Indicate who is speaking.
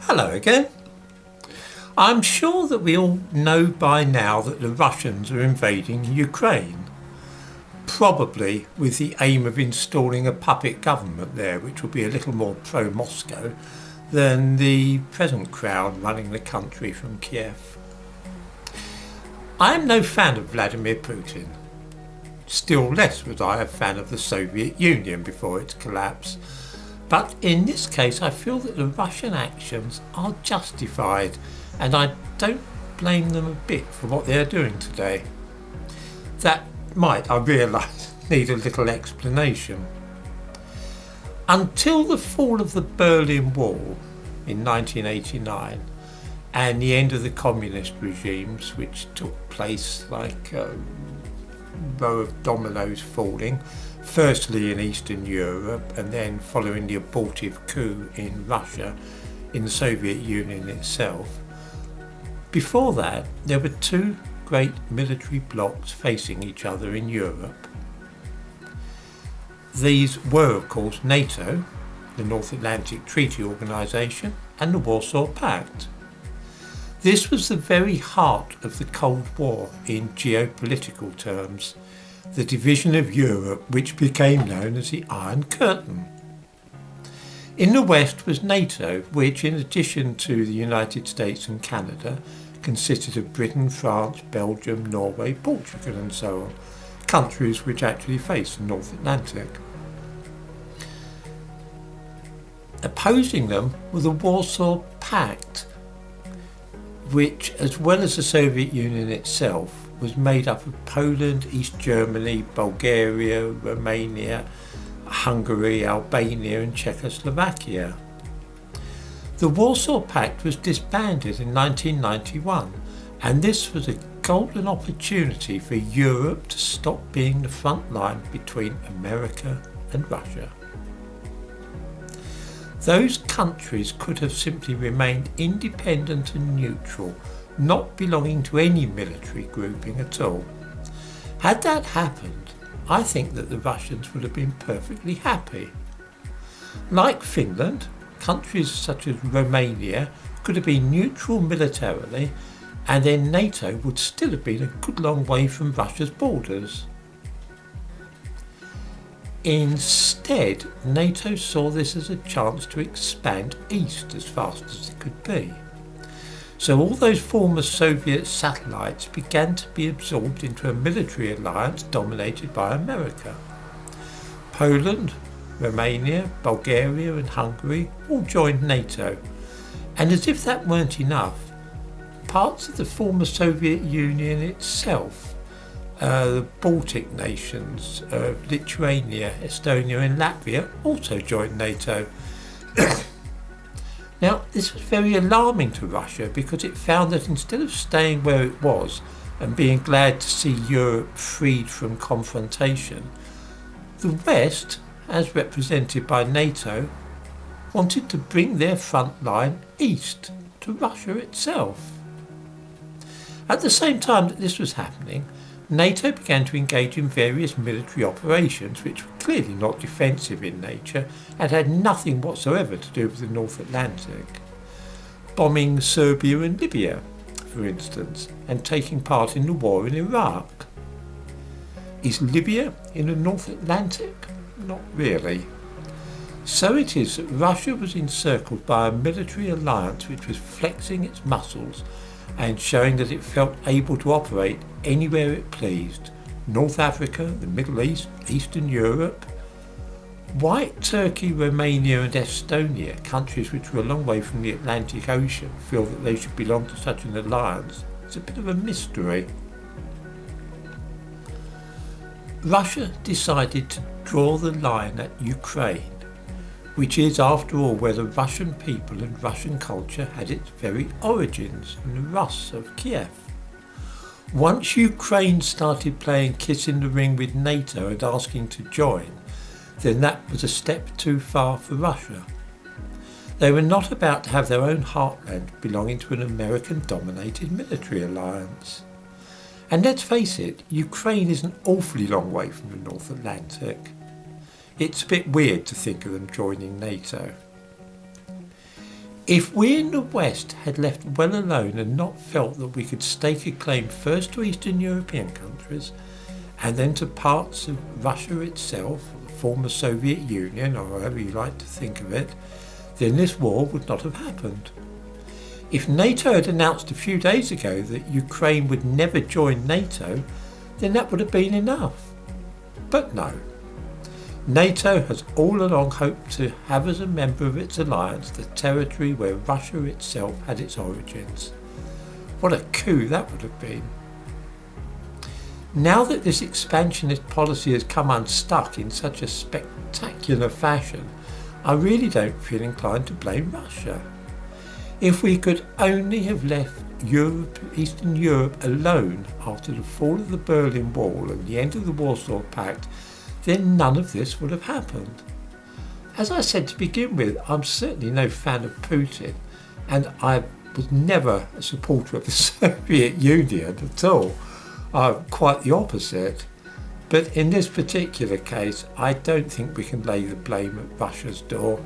Speaker 1: Hello again. I'm sure that we all know by now that the Russians are invading Ukraine, probably with the aim of installing a puppet government there which will be a little more pro-Moscow than the present crowd running the country from Kiev. I am no fan of Vladimir Putin. Still less was I a fan of the Soviet Union before its collapse. But in this case, I feel that the Russian actions are justified, and I don't blame them a bit for what they are doing today. That might, I realise, need a little explanation. Until the fall of the Berlin Wall in 1989 and the end of the communist regimes, which took place like a row of dominoes falling, firstly in Eastern Europe and then following the abortive coup in Russia, in the Soviet Union itself. Before that, there were two great military blocs facing each other in Europe. These were, of course, NATO, the North Atlantic Treaty Organisation, and the Warsaw Pact. This was the very heart of the Cold War in geopolitical terms, the division of Europe which became known as the Iron Curtain. In the west was NATO, which in addition to the United States and Canada consisted of Britain, France, Belgium, Norway, Portugal and so on, countries which actually face the North Atlantic. Opposing them was the Warsaw Pact, which, as well as the Soviet Union itself, was made up of Poland, East Germany, Bulgaria, Romania, Hungary, Albania and Czechoslovakia. The Warsaw Pact was disbanded in 1991, and this was a golden opportunity for Europe to stop being the front line between America and Russia. Those countries could have simply remained independent and neutral, not belonging to any military grouping at all. Had that happened, I think that the Russians would have been perfectly happy. Like Finland, countries such as Romania could have been neutral militarily, and then NATO would still have been a good long way from Russia's borders. Instead, NATO saw this as a chance to expand east as fast as it could be. So all those former Soviet satellites began to be absorbed into a military alliance dominated by America. Poland, Romania, Bulgaria and Hungary all joined NATO, and as if that weren't enough, parts of the former Soviet Union itself, the Baltic nations, Lithuania, Estonia and Latvia also joined NATO. Now, this was very alarming to Russia because it found that instead of staying where it was and being glad to see Europe freed from confrontation, the West, as represented by NATO, wanted to bring their front line east to Russia itself. At the same time that this was happening, NATO began to engage in various military operations which were clearly not defensive in nature and had nothing whatsoever to do with the North Atlantic. Bombing Serbia and Libya, for instance, and taking part in the war in Iraq. Is Libya in the North Atlantic? Not really. So it is that Russia was encircled by a military alliance which was flexing its muscles and showing that it felt able to operate anywhere it pleased. North Africa, the Middle East, Eastern Europe. White Turkey, Romania and Estonia, countries which were a long way from the Atlantic Ocean, feel that they should belong to such an alliance. It's a bit of a mystery. Russia decided to draw the line at Ukraine, which is, after all, where the Russian people and Russian culture had its very origins, in the Rus of Kiev. Once Ukraine started playing kiss in the ring with NATO and asking to join, then that was a step too far for Russia. They were not about to have their own heartland belonging to an American-dominated military alliance. And let's face it, Ukraine is an awfully long way from the North Atlantic. It's a bit weird to think of them joining NATO. If we in the West had left well alone and not felt that we could stake a claim first to Eastern European countries and then to parts of Russia itself, the former Soviet Union, or however you like to think of it, then this war would not have happened. If NATO had announced a few days ago that Ukraine would never join NATO, then that would have been enough. But no. NATO has all along hoped to have as a member of its alliance the territory where Russia itself had its origins. What a coup that would have been. Now that this expansionist policy has come unstuck in such a spectacular fashion, I really don't feel inclined to blame Russia. If we could only have left Eastern Europe alone after the fall of the Berlin Wall and the end of the Warsaw Pact, then none of this would have happened. As I said to begin with, I'm certainly no fan of Putin, and I was never a supporter of the Soviet Union at all. I'm quite the opposite. But in this particular case, I don't think we can lay the blame at Russia's door.